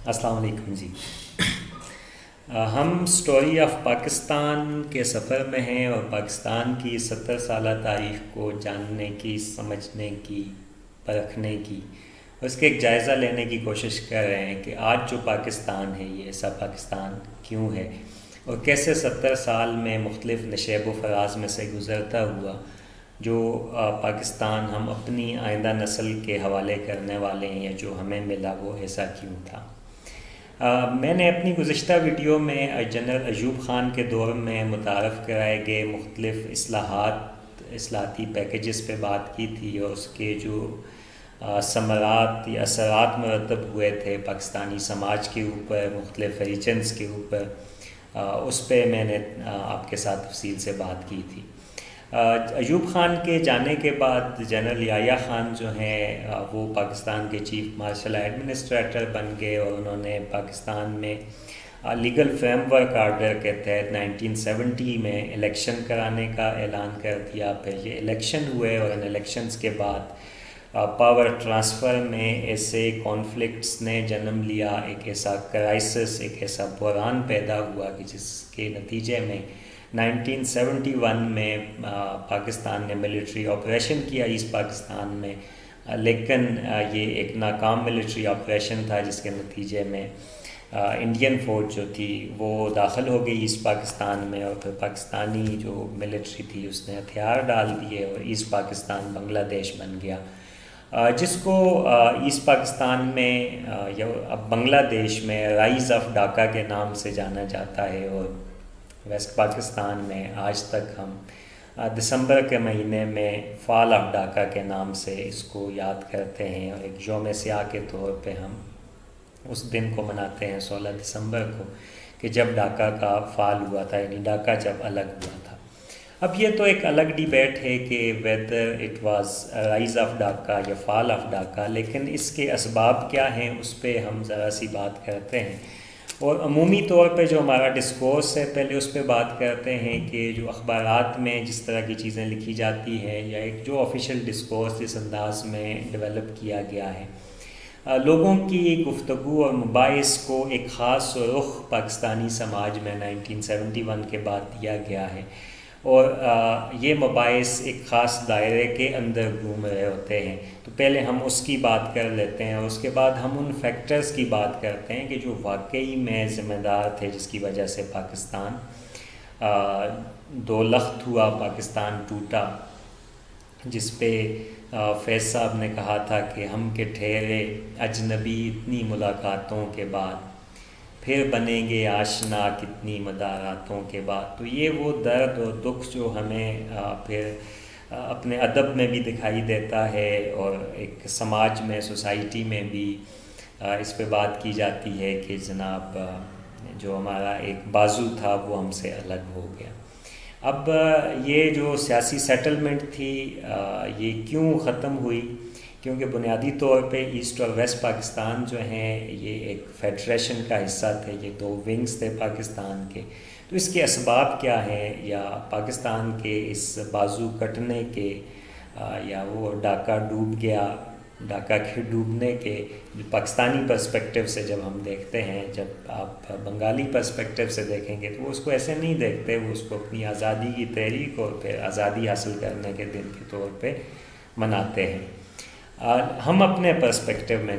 السلام علیکم جی۔ ہم سٹوری آف پاکستان کے سفر میں ہیں اور پاکستان کی 70 سالہ تاریخ کو جاننے کی، سمجھنے کی، پرکھنے کی، اس کے ایک جائزہ لینے کی کوشش کر رہے ہیں کہ آج جو پاکستان ہے یہ ایسا پاکستان کیوں ہے، اور کیسے 70 سال میں مختلف نشیب و فراز میں سے گزرتا ہوا جو پاکستان ہم اپنی آئندہ نسل کے حوالے کرنے والے ہیں، یا جو ہمیں ملا وہ ایسا کیوں تھا۔ میں نے اپنی گزشتہ ویڈیو میں جنرل ایوب خان کے دور میں متعارف کرائے گئے مختلف اصلاحاتی پیکیجز پہ بات کی تھی، اور اس کے جو ثمرات یا اثرات مرتب ہوئے تھے پاکستانی سماج کے اوپر، مختلف ریجنز کے اوپر، اس پہ میں نے آپ کے ساتھ تفصیل سے بات کی تھی۔ ایوب خان کے جانے کے بعد جنرل یحییٰ خان جو ہیں وہ پاکستان کے چیف مارشل ایڈمنسٹریٹر بن گئے، اور انہوں نے پاکستان میں لیگل فریم ورک آرڈر کے تحت 1970 میں الیکشن کرانے کا اعلان کر دیا۔ پھر یہ الیکشن ہوئے، اور ان الیکشنز کے بعد پاور ٹرانسفر میں ایسے کانفلکٹس نے جنم لیا، ایک ایسا کرائسس، ایک ایسا بحران پیدا ہوا کہ جس کے نتیجے میں 1971 میں پاکستان نے ملٹری آپریشن کیا ایسٹ پاکستان میں، لیکن یہ ایک ناکام ملٹری آپریشن تھا جس کے نتیجے میں انڈین فوج جو تھی وہ داخل ہو گئی ایسٹ پاکستان میں، اور پھر پاکستانی جو ملٹری تھی اس نے ہتھیار ڈال دیے، اور ایسٹ پاکستان بنگلہ دیش بن گیا، جس کو ایسٹ پاکستان میں یا اب بنگلہ دیش میں رائز آف ڈھاکہ کے نام سے جانا جاتا ہے۔ اور ویسٹ پاکستان میں آج تک ہم دسمبر کے مہینے میں فال آف ڈھاکہ کے نام سے اس کو یاد کرتے ہیں، اور ایک یوم سیاہ کے طور پہ ہم اس دن کو مناتے ہیں 16 دسمبر کو، کہ جب ڈھاکہ کا فال ہوا تھا، یعنی ڈھاکہ جب الگ ہوا تھا۔ اب یہ تو ایک الگ ڈیبیٹ ہے کہ whether it was rise of Dhaka یا فال آف ڈھاکہ، لیکن اس کے اسباب کیا ہیں اس پہ ہم ذرا سی بات کرتے ہیں، اور عمومی طور پہ جو ہمارا ڈسکورس ہے پہلے اس پہ بات کرتے ہیں کہ جو اخبارات میں جس طرح کی چیزیں لکھی جاتی ہیں، یا ایک جو آفیشیل ڈسکورس جس انداز میں ڈیولپ کیا گیا ہے، لوگوں کی گفتگو اور مباحث کو ایک خاص رخ پاکستانی سماج میں 1971 کے بعد دیا گیا ہے، اور یہ مباحث ایک خاص دائرے کے اندر گھوم رہے ہوتے ہیں۔ تو پہلے ہم اس کی بات کر لیتے ہیں، اور اس کے بعد ہم ان فیکٹرز کی بات کرتے ہیں کہ جو واقعی میں ذمہ دار تھے جس کی وجہ سے پاکستان دو لخت ہوا، پاکستان ٹوٹا، جس پہ فیض صاحب نے کہا تھا کہ ہم کے ٹھہرے اجنبی اتنی ملاقاتوں کے بعد، پھر بنیں گے آشنا کتنی مداراتوں کے بعد۔ تو یہ وہ درد اور دکھ جو ہمیں پھر اپنے ادب میں بھی دکھائی دیتا ہے، اور ایک سماج میں، سوسائٹی میں بھی اس پہ بات کی جاتی ہے کہ جناب جو ہمارا ایک بازو تھا وہ ہم سے الگ ہو گیا۔ اب یہ جو سیاسی سیٹلمنٹ تھی یہ کیوں ختم ہوئی؟ کیونکہ بنیادی طور پہ ایسٹ اور ویسٹ پاکستان جو ہیں یہ ایک فیڈریشن کا حصہ تھے، یہ دو ونگز تھے پاکستان کے۔ تو اس کے اسباب کیا ہیں، یا پاکستان کے اس بازو کٹنے کے، یا وہ ڈھاکہ ڈوب گیا، ڈھاکہ کے ڈوبنے کے پاکستانی پرسپیکٹیو سے جب ہم دیکھتے ہیں، جب آپ بنگالی پرسپیکٹیو سے دیکھیں گے تو وہ اس کو ایسے نہیں دیکھتے، وہ اس کو اپنی آزادی کی تحریک اور پھر آزادی حاصل کرنے کے دن کے طور پہ مناتے ہیں۔ ہم اپنے پرسپیکٹیو میں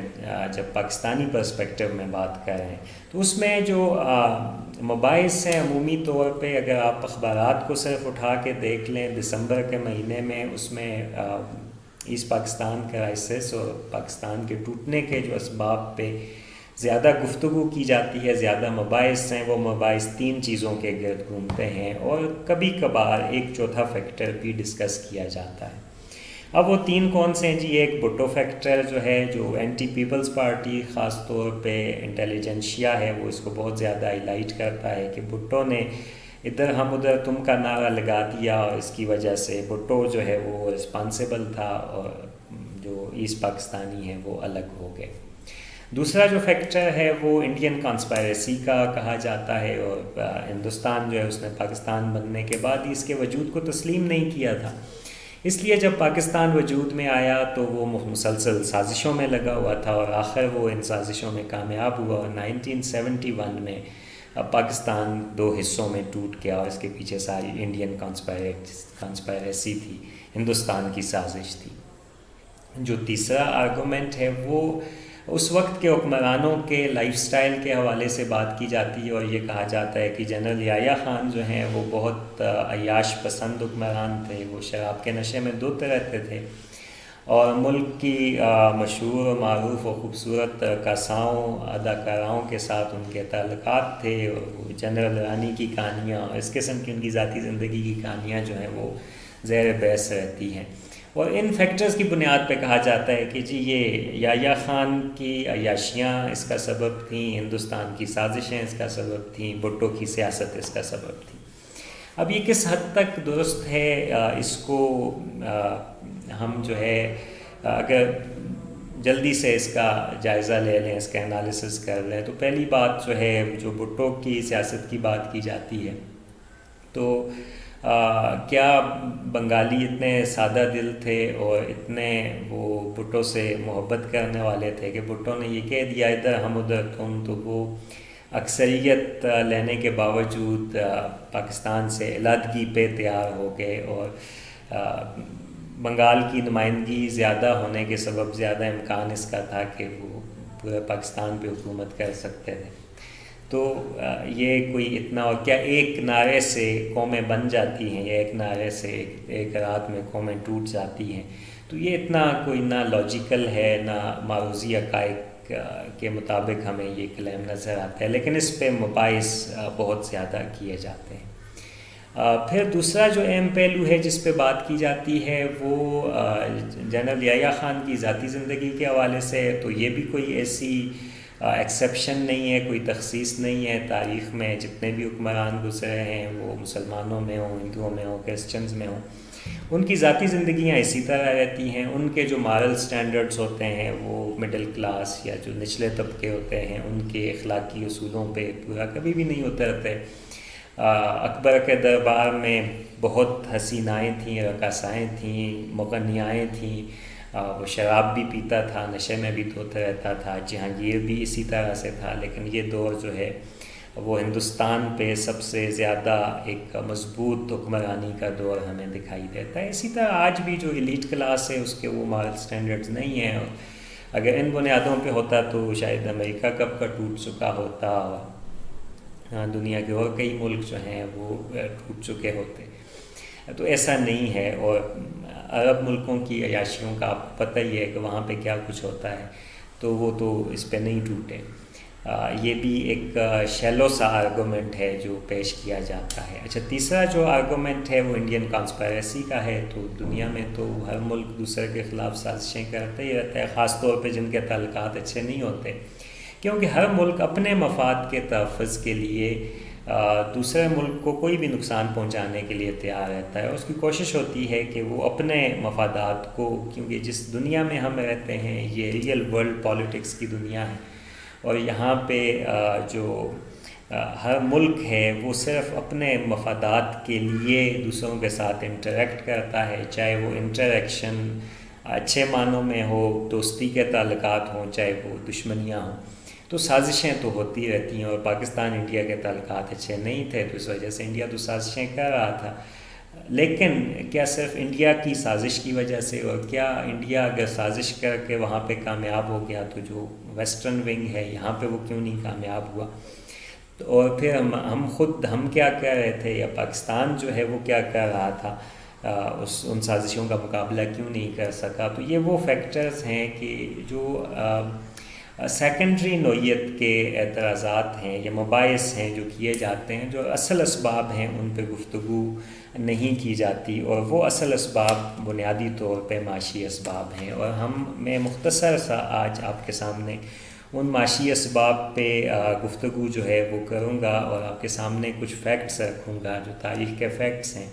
جب پاکستانی پرسپیکٹیو میں بات کر رہے ہیں تو اس میں جو مباحث ہیں عمومی طور پہ، اگر آپ اخبارات کو صرف اٹھا کے دیکھ لیں دسمبر کے مہینے میں، اس میں ایسٹ پاکستان کرائسس اور پاکستان کے ٹوٹنے کے جو اسباب پہ زیادہ گفتگو کی جاتی ہے، زیادہ مباحث ہیں، وہ مباحث 3 چیزوں کے گرد گھومتے ہیں، اور کبھی کبھار ایک چوتھا فیکٹر بھی ڈسکس کیا جاتا ہے۔ اب وہ 3 کون سے ہیں جی؟ ایک بھٹو فیکٹر جو ہے، جو اینٹی پیپلز پارٹی خاص طور پہ انٹیلیجنشیا ہے وہ اس کو بہت زیادہ ہائلائٹ کرتا ہے کہ بھٹو نے ادھر ہم ادھر تم کا نعرہ لگا دیا، اور اس کی وجہ سے بھٹو جو ہے وہ رسپانسیبل تھا، اور جو ایسٹ پاکستانی ہیں وہ الگ ہو گئے۔ دوسرا جو فیکٹر ہے وہ انڈین کانسپائریسی کا کہا جاتا ہے، اور ہندوستان جو ہے اس نے پاکستان بننے کے بعد ہی اس کے وجود کو تسلیم نہیں کیا تھا، اس لیے جب پاکستان وجود میں آیا تو وہ مسلسل سازشوں میں لگا ہوا تھا اور آخر وہ ان سازشوں میں کامیاب ہوا اور 1971 میں پاکستان 2 حصوں میں ٹوٹ گیا اور اس کے پیچھے ساری انڈین کانسپائریسی تھی، ہندوستان کی سازش تھی۔ جو تیسرا آرگومنٹ ہے وہ اس وقت کے حکمرانوں کے لائف سٹائل کے حوالے سے بات کی جاتی ہے اور یہ کہا جاتا ہے کہ جنرل یحییٰ خان جو ہیں وہ بہت عیاش پسند حکمران تھے، وہ شراب کے نشے میں دھت رہتے تھے اور ملک کی مشہور و معروف و خوبصورت رقاصاؤں اداکاراؤں کے ساتھ ان کے تعلقات تھے، اور جنرل رانی کی کہانیاں اور اس قسم کی ان کی ذاتی زندگی کی کہانیاں جو ہیں وہ زیر بحث رہتی ہیں، اور ان فیکٹرز کی بنیاد پہ کہا جاتا ہے کہ جی یہ یحییٰ خان کی عیاشیاں اس کا سبب تھیں، ہندوستان کی سازشیں اس کا سبب تھیں، بھٹو کی سیاست اس کا سبب تھی۔ اب یہ کس حد تک درست ہے، اس کو ہم جو ہے اگر جلدی سے اس کا جائزہ لے لیں، اس کا انالیسس کر لیں، تو پہلی بات جو ہے جو بھٹو کی سیاست کی بات کی جاتی ہے تو کیا بنگالی اتنے سادہ دل تھے اور اتنے وہ بھٹو سے محبت کرنے والے تھے کہ بھٹو نے یہ کہہ دیا ادھر ہم ادھر تم، تو وہ اکثریت لینے کے باوجود پاکستان سے علیحدگی پہ تیار ہو گئے، اور بنگال کی نمائندگی زیادہ ہونے کے سبب زیادہ امکان اس کا تھا کہ وہ پورے پاکستان پہ حکومت کر سکتے تھے۔ تو یہ کوئی اتنا، اور کیا ایک نعرے سے قومیں بن جاتی ہیں یا ایک نعرے سے ایک رات میں قومیں ٹوٹ جاتی ہیں، تو یہ اتنا کوئی نہ لاجیکل ہے نہ معروضی حقائق کے مطابق ہمیں یہ کلیم نظر آتا ہے، لیکن اس پہ مباحث بہت زیادہ کیے جاتے ہیں۔ پھر دوسرا جو اہم پہلو ہے جس پہ بات کی جاتی ہے وہ جنرل یحییٰ خان کی ذاتی زندگی کے حوالے سے ہے، تو یہ بھی کوئی ایسی ایکسیپشن نہیں ہے، کوئی تخصیص نہیں ہے۔ تاریخ میں جتنے بھی حکمران گزرے ہیں وہ مسلمانوں میں ہوں، ہندوؤں میں ہوں، کرسچنز میں ہوں، ان کی ذاتی زندگیاں اسی طرح رہتی ہیں، ان کے جو مارل سٹینڈرڈز ہوتے ہیں وہ مڈل کلاس یا جو نچلے طبقے ہوتے ہیں ان کے اخلاقی اصولوں پہ پورا کبھی بھی نہیں اترتے۔ اکبر کے دربار میں بہت حسینائیں تھیں، رقاصائیں تھیں، مغنیائیں تھیں، وہ شراب بھی پیتا تھا، نشے میں بھی دھوتا رہتا تھا، جہانگیر بھی اسی طرح سے تھا، لیکن یہ دور جو ہے وہ ہندوستان پہ سب سے زیادہ ایک مضبوط حکمرانی کا دور ہمیں دکھائی دیتا ہے۔ اسی طرح آج بھی جو ایلیٹ کلاس ہے اس کے وہ مارل سٹینڈرڈز نہیں ہیں، اور اگر ان بنیادوں پہ ہوتا تو شاید امریکہ کب کا ٹوٹ چکا ہوتا، دنیا کے اور کئی ملک جو ہیں وہ ٹوٹ چکے ہوتے، تو ایسا نہیں ہے۔ اور عرب ملکوں کی عیاشیوں کا آپ پتہ ہی ہے کہ وہاں پہ کیا کچھ ہوتا ہے، تو وہ تو اس پہ نہیں ٹوٹے۔ یہ بھی ایک شیلو سا آرگومنٹ ہے جو پیش کیا جاتا ہے۔ اچھا، تیسرا جو آرگومنٹ ہے وہ انڈین کانسپائریسی کا ہے۔ تو دنیا میں تو ہر ملک دوسرے کے خلاف سازشیں کرتے ہی رہتا ہے، خاص طور پہ جن کے تعلقات اچھے نہیں ہوتے، کیونکہ ہر ملک اپنے مفاد کے تحفظ کے لیے دوسرے ملک کو کوئی بھی نقصان پہنچانے کے لیے تیار رہتا ہے۔ اس کی کوشش ہوتی ہے کہ وہ اپنے مفادات کو، کیونکہ جس دنیا میں ہم رہتے ہیں یہ ریئل ورلڈ پالیٹکس کی دنیا ہے، اور یہاں پہ جو ہر ملک ہے وہ صرف اپنے مفادات کے لیے دوسروں کے ساتھ انٹریکٹ کرتا ہے، چاہے وہ انٹریکشن اچھے معنوں میں ہو، دوستی کے تعلقات ہوں، چاہے وہ دشمنیاں ہوں، تو سازشیں تو ہوتی رہتی ہیں۔ اور پاکستان انڈیا کے تعلقات اچھے نہیں تھے تو اس وجہ سے انڈیا تو سازشیں کر رہا تھا، لیکن کیا صرف انڈیا کی سازش کی وجہ سے، اور کیا انڈیا اگر سازش کر کے وہاں پہ کامیاب ہو گیا تو جو ویسٹرن ونگ ہے یہاں پہ وہ کیوں نہیں کامیاب ہوا؟ اور پھر ہم کیا کر رہے تھے، یا پاکستان جو ہے وہ کیا کر رہا تھا، ان سازشوں کا مقابلہ کیوں نہیں کر سکا؟ تو یہ وہ فیکٹرز ہیں کہ جو سیکنڈری نوعیت کے اعتراضات ہیں یا مباحث ہیں جو کیے جاتے ہیں، جو اصل اسباب ہیں ان پہ گفتگو نہیں کی جاتی، اور وہ اصل اسباب بنیادی طور پہ معاشی اسباب ہیں۔ اور میں مختصر سا آج آپ کے سامنے ان معاشی اسباب پہ گفتگو جو ہے وہ کروں گا، اور آپ کے سامنے کچھ فیکٹس رکھوں گا جو تاریخ کے فیکٹس ہیں،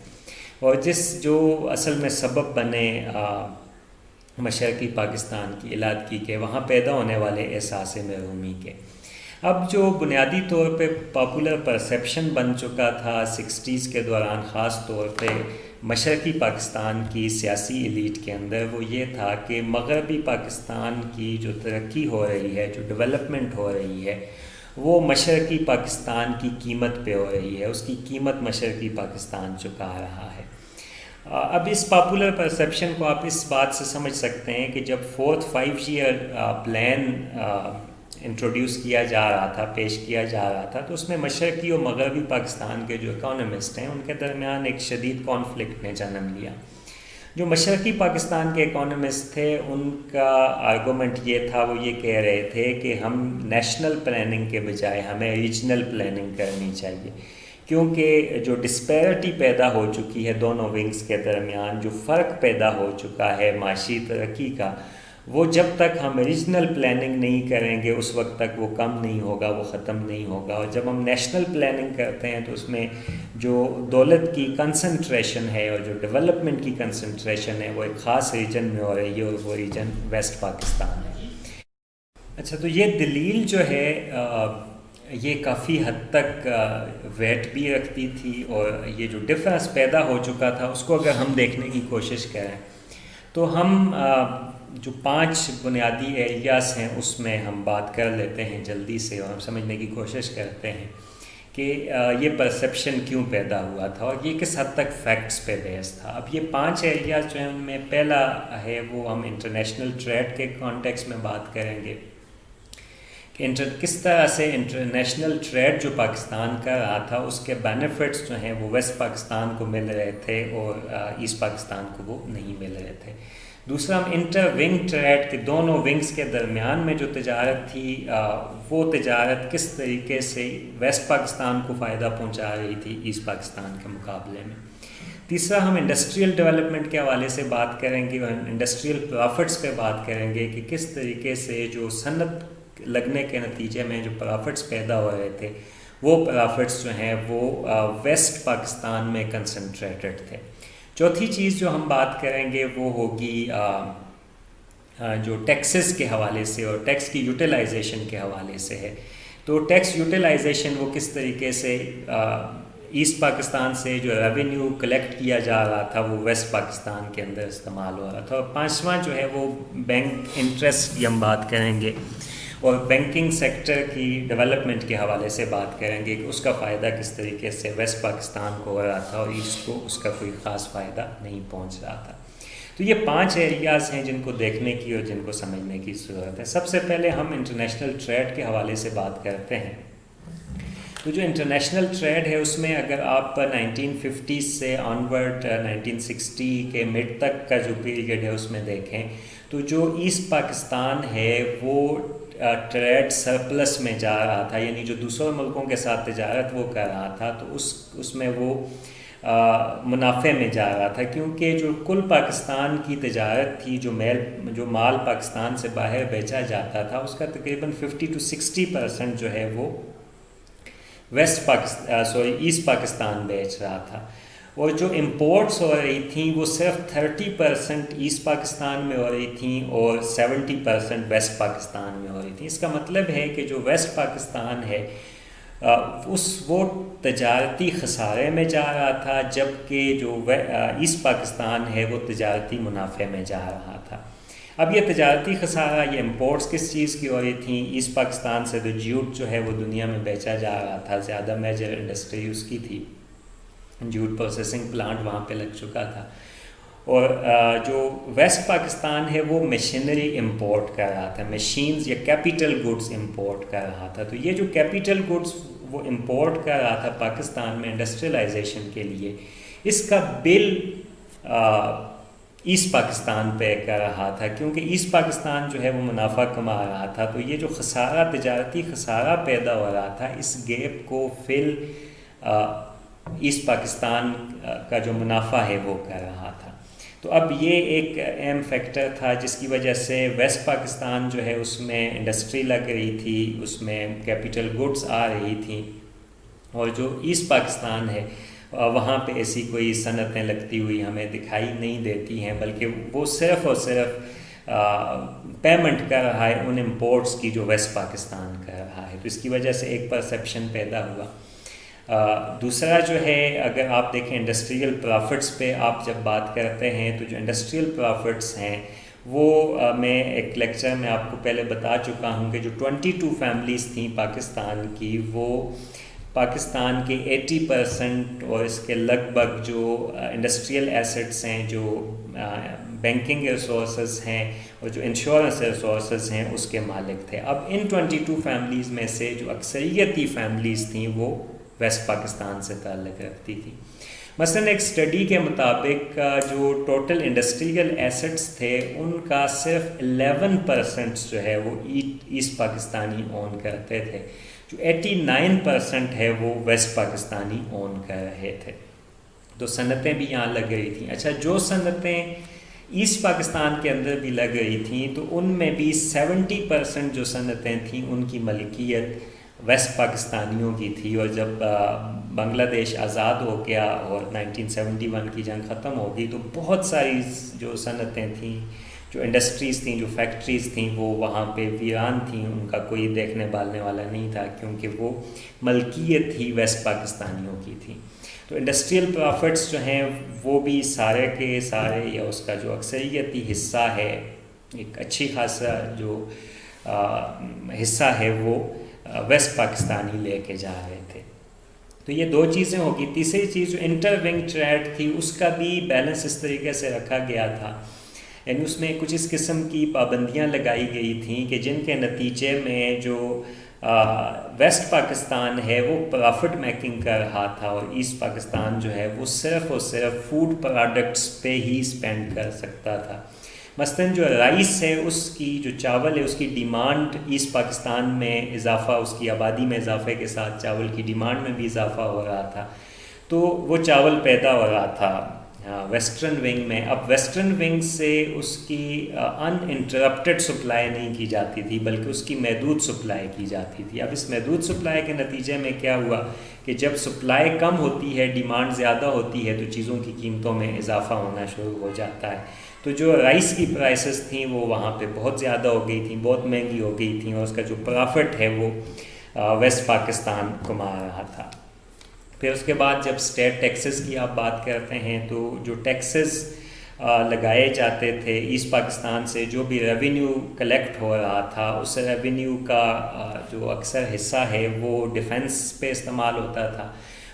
اور جو اصل میں سبب بنے مشرقی پاکستان کی علیحدگی کے، وہاں پیدا ہونے والے احساس محرومی کے۔ اب جو بنیادی طور پہ پاپولر پرسیپشن بن چکا تھا 60s کے دوران، خاص طور پہ مشرقی پاکستان کی سیاسی ایلیٹ کے اندر وہ یہ تھا کہ مغربی پاکستان کی جو ترقی ہو رہی ہے، جو ڈیولپمنٹ ہو رہی ہے، وہ مشرقی پاکستان کی قیمت پہ ہو رہی ہے، اس کی قیمت مشرقی پاکستان چکا رہا ہے۔ اب اس پاپولر پرسیپشن کو آپ اس بات سے سمجھ سکتے ہیں کہ جب 4th 5 year پلان انٹروڈیوس کیا جا رہا تھا، پیش کیا جا رہا تھا، تو اس میں مشرقی اور مغربی پاکستان کے جو اکانومسٹ ہیں ان کے درمیان ایک شدید کانفلکٹ نے جنم لیا۔ جو مشرقی پاکستان کے اکانومسٹ تھے ان کا آرگومنٹ یہ تھا، وہ یہ کہہ رہے تھے کہ ہم نیشنل پلاننگ کے بجائے ہمیں ریجنل پلاننگ کرنی چاہیے، کیونکہ جو ڈسپیرٹی پیدا ہو چکی ہے دونوں ونگز کے درمیان، جو فرق پیدا ہو چکا ہے معاشی ترقی کا، وہ جب تک ہم ریجنل پلاننگ نہیں کریں گے اس وقت تک وہ کم نہیں ہوگا، وہ ختم نہیں ہوگا۔ اور جب ہم نیشنل پلاننگ کرتے ہیں تو اس میں جو دولت کی کنسنٹریشن ہے اور جو ڈیولپمنٹ کی کنسنٹریشن ہے وہ ایک خاص ریجن میں ہو رہی ہے، اور وہ ریجن ویسٹ پاکستان ہے۔ اچھا، تو یہ دلیل جو ہے یہ کافی حد تک ویٹ بھی رکھتی تھی، اور یہ جو ڈفرینس پیدا ہو چکا تھا اس کو اگر ہم دیکھنے کی کوشش کریں تو ہم جو 5 بنیادی ایریاز ہیں اس میں ہم بات کر لیتے ہیں جلدی سے، اور ہم سمجھنے کی کوشش کرتے ہیں کہ یہ پرسیپشن کیوں پیدا ہوا تھا اور یہ کس حد تک فیکٹس پہ بیس تھا۔ اب یہ 5 ایریاز جو ہیں ان میں پہلا ہے وہ ہم انٹرنیشنل ٹریڈ کے کانٹیکس میں بات کریں گے کہ کس طرح سے انٹرنیشنل ٹریڈ جو پاکستان کا رہا تھا اس کے بینیفٹس جو ہیں وہ ویسٹ پاکستان کو مل رہے تھے اور ایسٹ پاکستان کو وہ نہیں مل رہے تھے۔ دوسرا ہم انٹر ونگ ٹریڈ کے دونوں ونگز کے درمیان میں جو تجارت تھی وہ تجارت کس طریقے سے ویسٹ پاکستان کو فائدہ پہنچا رہی تھی ایسٹ پاکستان کے مقابلے میں۔ تیسرا ہم انڈسٹریل ڈیولپمنٹ کے حوالے سے بات کریں گے اور انڈسٹریل پرافٹس پہ بات کریں گے کہ کس طریقے سے جو صنعت لگنے کے نتیجے میں جو پرافٹس پیدا ہو رہے تھے وہ پرافٹس جو ہیں وہ ویسٹ پاکستان میں کنسنٹریٹڈ تھے۔ چوتھی چیز جو ہم بات کریں گے وہ ہوگی جو ٹیکسز کے حوالے سے اور ٹیکس کی یوٹیلائزیشن کے حوالے سے ہے۔ تو ٹیکس یوٹیلائزیشن وہ کس طریقے سے ایسٹ پاکستان سے جو ریونیو کلیکٹ کیا جا رہا تھا وہ ویسٹ پاکستان کے اندر استعمال ہو رہا تھا۔ اور پانچواں جو ہے وہ بینک انٹرسٹ کی ہم بات کریں گے اور بینکنگ سیکٹر کی ڈیولپمنٹ کے حوالے سے بات کریں گے کہ اس کا فائدہ کس طریقے سے ویسٹ پاکستان کو ہو رہا تھا اور ایسٹ کو اس کا کوئی خاص فائدہ نہیں پہنچ رہا تھا۔ تو یہ 5 ایریاز ہیں جن کو دیکھنے کی اور جن کو سمجھنے کی ضرورت ہے۔ سب سے پہلے ہم انٹرنیشنل ٹریڈ کے حوالے سے بات کرتے ہیں۔ تو جو انٹرنیشنل ٹریڈ ہے اس میں اگر آپ 1950 سے آنورڈ 1960 کے مڈ تک کا جو پیریڈ ہے اس میں دیکھیں تو جو ایسٹ پاکستان ہے وہ ٹریڈ سرپلس میں جا رہا تھا، یعنی جو دوسرے ملکوں کے ساتھ تجارت وہ کر رہا تھا تو اس میں وہ منافع میں جا رہا تھا، کیونکہ جو کل پاکستان کی تجارت تھی، جو مال پاکستان سے باہر بیچا جاتا تھا اس کا تقریباً 50 to 60% جو ہے وہ ایسٹ پاکستان بیچ رہا تھا، اور جو امپورٹس ہو رہی تھیں وہ صرف 30% ایسٹ پاکستان میں ہو رہی تھیں اور 70% ویسٹ پاکستان میں ہو رہی تھیں۔ اس کا مطلب ہے کہ جو ویسٹ پاکستان ہے وہ تجارتی خسارے میں جا رہا تھا، جبکہ جو ایسٹ پاکستان ہے وہ تجارتی منافع میں جا رہا تھا۔ اب یہ تجارتی خسارہ، یہ امپورٹس کس چیز کی ہو رہی تھیں؟ ایسٹ پاکستان سے تو جیوٹ جو ہے وہ دنیا میں بیچا جا رہا تھا، زیادہ میجر انڈسٹری اس کی تھی، جیوٹ پروسیسنگ پلانٹ وہاں پہ لگ چکا تھا۔ اور جو ویسٹ پاکستان ہے وہ مشینری امپورٹ کر رہا تھا، مشینز یا کیپیٹل گڈز امپورٹ کر رہا تھا۔ تو یہ جو کیپیٹل گڈز وہ امپورٹ کر رہا تھا پاکستان میں انڈسٹریلائزیشن کے لیے، اس کا بل ایسٹ پاکستان پہ کر رہا تھا، کیونکہ ایسٹ پاکستان جو ہے وہ منافع کما رہا تھا۔ تو یہ جو خسارہ، تجارتی خسارہ پیدا ہو رہا تھا، اس گیپ کو فل ایسٹ پاکستان کا جو منافع ہے وہ کر رہا تھا۔ تو اب یہ ایک اہم فیکٹر تھا جس کی وجہ سے ویسٹ پاکستان جو ہے اس میں انڈسٹری لگ رہی تھی، اس میں کیپیٹل گڈز آ رہی تھیں، اور جو ایسٹ پاکستان ہے وہاں پہ ایسی کوئی صنعتیں لگتی ہوئی ہمیں دکھائی نہیں دیتی ہیں، بلکہ وہ صرف اور صرف پیمنٹ کر رہا ہے ان امپورٹس کی جو ویسٹ پاکستان کر رہا ہے۔ تو اس کی وجہ سے ایک پرسیپشن پیدا ہوا۔ دوسرا جو ہے اگر آپ دیکھیں انڈسٹریل پرافٹس پہ آپ جب بات کرتے ہیں تو جو انڈسٹریل پرافٹس ہیں وہ میں ایک لیکچر میں آپ کو پہلے بتا چکا ہوں کہ جو 22 فیملیز تھیں پاکستان کی، وہ پاکستان کے 80% اور اس کے لگ بھگ جو انڈسٹریل ایسٹس ہیں، جو بینکنگ ریسورسز ہیں اور جو انشورنس ریسورسز ہیں، اس کے مالک تھے۔ اب ان 22 فیملیز میں سے جو اکثریتی فیملیز تھیں وہ ویسٹ پاکستان سے تعلق رکھتی تھیں۔ مثلاً ایک اسٹڈی کے مطابق جو ٹوٹل انڈسٹریل ایسٹس تھے ان کا صرف 11% جو ہے وہ ایسٹ پاکستانی اون کرتے تھے، جو 89% ہے وہ ویسٹ پاکستانی اون کر رہے تھے۔ تو صنعتیں بھی یہاں لگ رہی تھیں۔ اچھا، جو صنعتیں ایسٹ پاکستان کے اندر بھی لگ رہی تھیں تو ان میں بھی 70% جو صنعتیں تھیں ان کی ملکیت ویسٹ پاکستانیوں کی تھی، اور جب بنگلہ دیش آزاد ہو گیا اور 1971 کی جنگ ختم ہو گئی تو بہت ساری جو صنعتیں تھیں، جو انڈسٹریز تھیں، جو فیکٹریز تھیں، وہ وہاں پہ ویران تھیں، ان کا کوئی دیکھنے بالنے والا نہیں تھا کیونکہ وہ ملکیت ہی ویسٹ پاکستانیوں کی تھی۔ تو انڈسٹریل پرافٹس جو ہیں وہ بھی سارے کے سارے یا اس کا جو اکثریتی حصہ ہے، ایک اچھی خاصا جو حصہ ہے وہ ویسٹ پاکستانی لے کے جا رہے تھے۔ تو یہ دو چیزیں ہوگی۔ تیسری چیز جو انٹر ونگ ٹریڈ تھی اس کا بھی بیلنس اس طریقے سے رکھا گیا تھا، یعنی اس میں کچھ اس قسم کی پابندیاں لگائی گئی تھیں کہ جن کے نتیجے میں جو ویسٹ پاکستان ہے وہ پرافٹ میکنگ کر رہا تھا اور ایسٹ پاکستان جو ہے وہ صرف اور صرف فوڈ پروڈکٹس پہ ہی اسپینڈ کر سکتا تھا۔ مثلاً جو رائس ہے، اس کی جو چاول ہے، اس کی ڈیمانڈ ایسٹ پاکستان میں اضافہ، اس کی آبادی میں اضافے کے ساتھ چاول کی ڈیمانڈ میں بھی اضافہ ہو رہا تھا، تو وہ چاول پیدا ہو رہا تھا ویسٹرن ونگ میں۔ اب ویسٹرن ونگ سے اس کی ان انٹرپٹڈ سپلائی نہیں کی جاتی تھی بلکہ اس کی محدود سپلائی کی جاتی تھی۔ اب اس محدود سپلائی کے نتیجے میں کیا ہوا کہ جب سپلائی کم ہوتی ہے، ڈیمانڈ زیادہ ہوتی ہے، تو چیزوں کی قیمتوں میں اضافہ ہونا شروع ہو جاتا ہے۔ تو جو رائس کی پرائسز تھیں وہ وہاں پہ بہت زیادہ ہو گئی تھیں، بہت مہنگی ہو گئی تھیں، اور اس کا جو پرافٹ ہے وہ ویسٹ پاکستان کما رہا تھا۔ پھر اس کے بعد جب اسٹیٹ ٹیکسز کی آپ بات کرتے ہیں تو جو ٹیکسز لگائے جاتے تھے ایسٹ پاکستان سے، جو بھی ریونیو کلیکٹ ہو رہا تھا، اس ریونیو کا جو اکثر حصہ ہے وہ ڈیفنس پہ استعمال ہوتا تھا،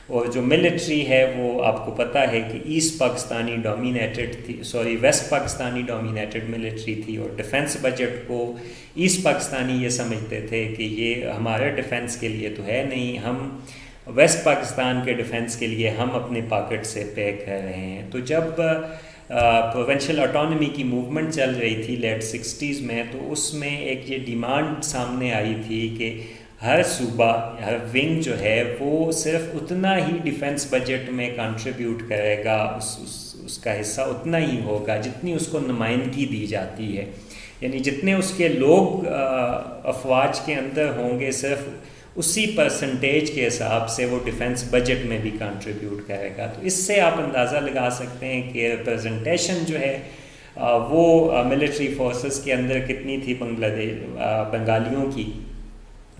اور جو ملٹری ہے وہ آپ کو پتہ ہے کہ ایسٹ پاکستانی ڈومینیٹڈ تھی، ویسٹ پاکستانی ڈومینیٹڈ ملٹری تھی، اور ڈیفنس بجٹ کو ایسٹ پاکستانی یہ سمجھتے تھے کہ یہ ہمارے ڈیفنس کے لیے تو ہے نہیں، ہم ویسٹ پاکستان کے ڈیفنس کے لیے ہم اپنے پاکٹ سے پے کر رہے ہیں۔ تو جب پروونشل آٹونومی کی موومنٹ چل رہی تھی لیٹ 60s میں، تو اس میں ایک یہ ڈیمانڈ سامنے آئی تھی کہ ہر صوبہ، ہر ونگ جو ہے وہ صرف اتنا ہی ڈیفنس بجٹ میں کنٹریبیوٹ کرے گا، اس کا حصہ اتنا ہی ہوگا جتنی اس کو نمائندگی دی جاتی ہے، یعنی جتنے اس کے لوگ افواج کے اندر ہوں گے صرف اسی پرسنٹیج کے حساب سے وہ ڈیفنس بجٹ میں بھی کنٹریبیوٹ کرے گا۔ تو اس سے آپ اندازہ لگا سکتے ہیں کہ ریپرزنٹیشن جو ہے وہ ملٹری فورسز کے اندر کتنی تھی بنگالیوں کی،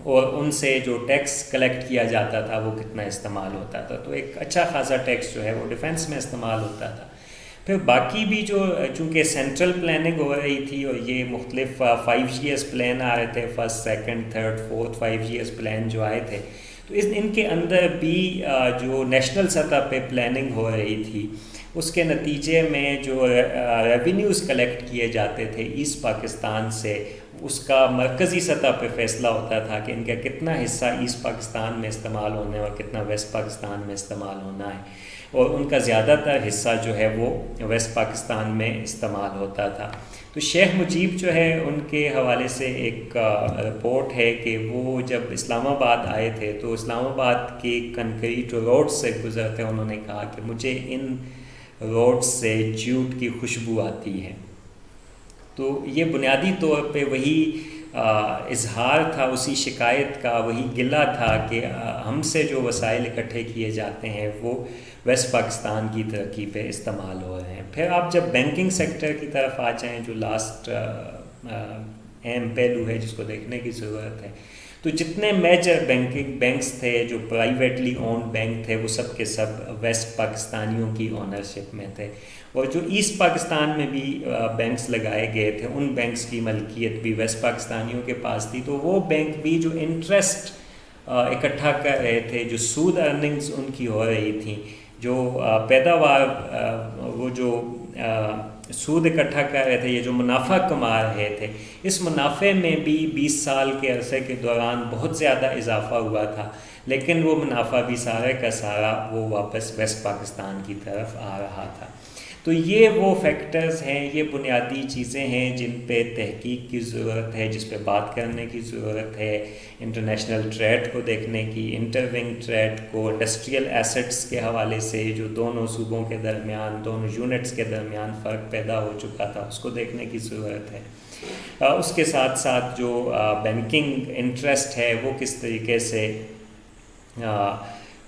اور ان سے جو ٹیکس کلیکٹ کیا جاتا تھا وہ کتنا استعمال ہوتا تھا۔ تو ایک اچھا خاصا ٹیکس جو ہے وہ ڈیفنس میں استعمال ہوتا تھا۔ پھر باقی بھی جو چونکہ سینٹرل پلاننگ ہو رہی تھی اور یہ مختلف 5 years پلان آ رہے تھے، first, second, third, fourth 5 years plan جو آئے تھے، تو ان کے اندر بھی جو نیشنل سطح پہ پلاننگ ہو رہی تھی، اس کے نتیجے میں جو ریونیوز کلیکٹ کیے جاتے تھے ایسٹ پاکستان سے، اس کا مرکزی سطح پہ فیصلہ ہوتا تھا کہ ان کا کتنا حصہ ایسٹ پاکستان میں استعمال ہونا ہے اور کتنا ویسٹ پاکستان میں استعمال ہونا ہے، اور ان کا زیادہ تر حصہ جو ہے وہ ویسٹ پاکستان میں استعمال ہوتا تھا۔ تو شیخ مجیب جو ہے ان کے حوالے سے ایک رپورٹ ہے کہ وہ جب اسلام آباد آئے تھے تو اسلام آباد کے کنکریٹ روڈ سے گزرتے انہوں نے کہا کہ مجھے ان روڈ سے جوٹ کی خوشبو آتی ہے۔ تو یہ بنیادی طور پہ وہی اظہار تھا، اسی شکایت کا وہی گلہ تھا کہ ہم سے جو وسائل اکٹھے کیے جاتے ہیں وہ ویسٹ پاکستان کی ترقی پہ استعمال ہو رہے ہیں۔ پھر آپ جب بینکنگ سیکٹر کی طرف آ جائیں جو لاسٹ اہم پہلو ہے جس کو دیکھنے کی ضرورت ہے، تو جتنے میجر بینکس تھے جو پرائیویٹلی اونڈ بینک تھے وہ سب کے سب ویسٹ پاکستانیوں کی اونرشپ میں تھے، اور جو ایسٹ پاکستان میں بھی بینکس لگائے گئے تھے ان بینکس کی ملکیت بھی ویسٹ پاکستانیوں کے پاس تھی۔ تو وہ بینک بھی جو انٹرسٹ اکٹھا کر رہے تھے، جو سود ارننگز ان کی ہو رہی تھیں، جو پیداوار وہ جو سود اکٹھا کر رہے تھے، یہ جو منافع کما رہے تھے، اس منافع میں بھی 20 سال کے عرصے کے دوران بہت زیادہ اضافہ ہوا تھا، لیکن وہ منافع بھی سارے کا سارا وہ واپس ویسٹ پاکستان کی طرف آ رہا تھا۔ تو یہ وہ فیکٹرز ہیں، یہ بنیادی چیزیں ہیں جن پہ تحقیق کی ضرورت ہے، جس پہ بات کرنے کی ضرورت ہے، انٹرنیشنل ٹریڈ کو دیکھنے کی، انٹر ونگ ٹریڈ کو، انڈسٹریل ایسٹس کے حوالے سے جو دونوں صوبوں کے درمیان، دونوں یونٹس کے درمیان فرق پیدا ہو چکا تھا، اس کو دیکھنے کی ضرورت ہے۔ اس کے ساتھ ساتھ جو بینکنگ انٹرسٹ ہے وہ کس طریقے سے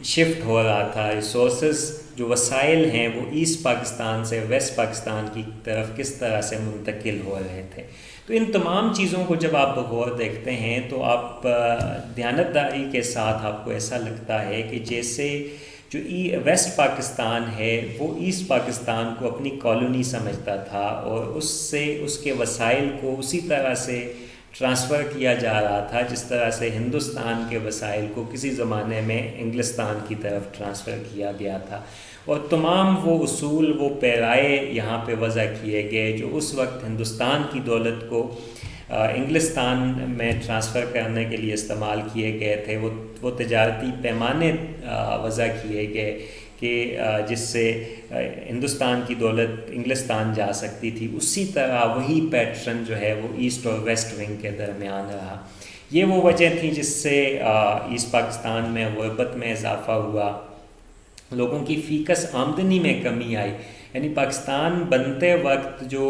شفٹ ہو رہا تھا، ریسورسز جو وسائل ہیں وہ ایسٹ پاکستان سے ویسٹ پاکستان کی طرف کس طرح سے منتقل ہو رہے تھے۔ تو ان تمام چیزوں کو جب آپ بغور دیکھتے ہیں تو آپ دیانتداری کے ساتھ آپ کو ایسا لگتا ہے کہ جیسے جو ویسٹ پاکستان ہے وہ ایسٹ پاکستان کو اپنی کالونی سمجھتا تھا، اور اس سے اس کے وسائل کو اسی طرح سے ٹرانسفر کیا جا رہا تھا جس طرح سے ہندوستان کے وسائل کو کسی زمانے میں انگلستان کی طرف ٹرانسفر کیا گیا تھا، اور تمام وہ اصول، وہ پیرائے یہاں پہ وضع کیے گئے جو اس وقت ہندوستان کی دولت کو انگلستان میں ٹرانسفر کرنے کے لیے استعمال کیے گئے تھے، وہ تجارتی پیمانے وضع کیے گئے کہ جس سے ہندوستان کی دولت انگلستان جا سکتی تھی، اسی طرح وہی پیٹرن جو ہے وہ ایسٹ اور ویسٹ ونگ کے درمیان رہا۔ یہ وہ وجہ تھی جس سے ایسٹ پاکستان میں غربت میں اضافہ ہوا، لوگوں کی فیکس آمدنی میں کمی آئی۔ یعنی پاکستان بنتے وقت جو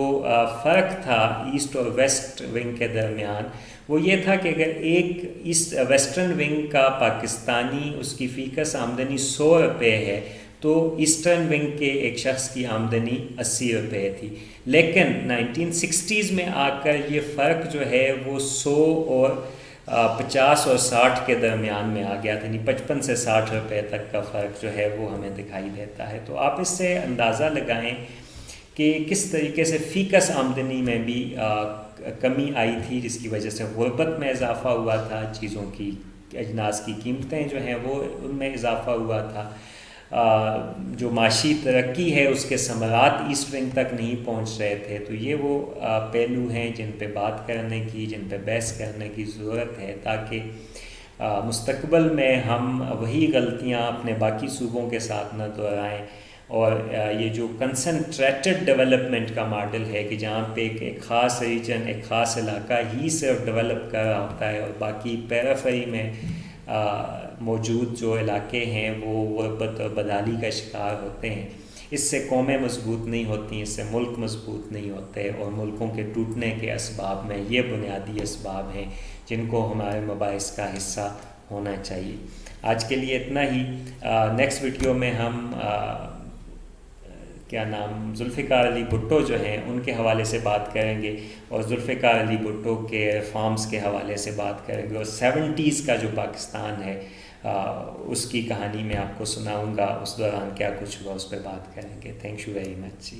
فرق تھا ایسٹ اور ویسٹ ونگ کے درمیان وہ یہ تھا کہ اگر ایک ویسٹرن ونگ کا پاکستانی اس کی فیکس آمدنی 100 روپے ہے تو ایسٹرن ونگ کے ایک شخص کی آمدنی 80 روپے تھی، لیکن 1960s میں آ کر یہ فرق جو ہے وہ 100 اور 50 اور 60 کے درمیان میں آ گیا تھا، یعنی 55 سے 60 روپے تک کا فرق جو ہے وہ ہمیں دکھائی دیتا ہے۔ تو آپ اس سے اندازہ لگائیں کہ کس طریقے سے فیکس آمدنی میں بھی کمی آئی تھی، جس کی وجہ سے غربت میں اضافہ ہوا تھا، چیزوں کی اجناس کی قیمتیں جو ہیں وہ ان میں اضافہ ہوا تھا، جو معاشی ترقی ہے اس کے ثمرات ایسٹ ونگ تک نہیں پہنچ رہے تھے۔ تو یہ وہ پہلو ہیں جن پہ بات کرنے کی، جن پہ بحث کرنے کی ضرورت ہے، تاکہ مستقبل میں ہم وہی غلطیاں اپنے باقی صوبوں کے ساتھ نہ دہرائیں، اور یہ جو کنسنٹریٹڈ ڈیولپمنٹ کا ماڈل ہے کہ جہاں پہ ایک خاص ریجن، ایک خاص علاقہ ہی صرف ڈیولپ کر رہا ہوتا ہے اور باقی پیرافری میں موجود جو علاقے ہیں وہ غربت اور بدحالی کا شکار ہوتے ہیں، اس سے قومیں مضبوط نہیں ہوتی، اس سے ملک مضبوط نہیں ہوتے، اور ملکوں کے ٹوٹنے کے اسباب میں یہ بنیادی اسباب ہیں جن کو ہمارے مباحث کا حصہ ہونا چاہیے۔ آج کے لیے اتنا ہی۔ نیکسٹ ویڈیو میں ہم ذوالفقار علی بھٹو جو ہیں ان کے حوالے سے بات کریں گے، اور ذوالفقار علی بھٹو کے ریفارمز کے حوالے سے بات کریں گے، اور 70s کا جو پاکستان ہے اس کی کہانی میں آپ کو سناؤں گا، اس دوران کیا کچھ ہوا اس پہ بات کریں گے۔ Thank you very much G.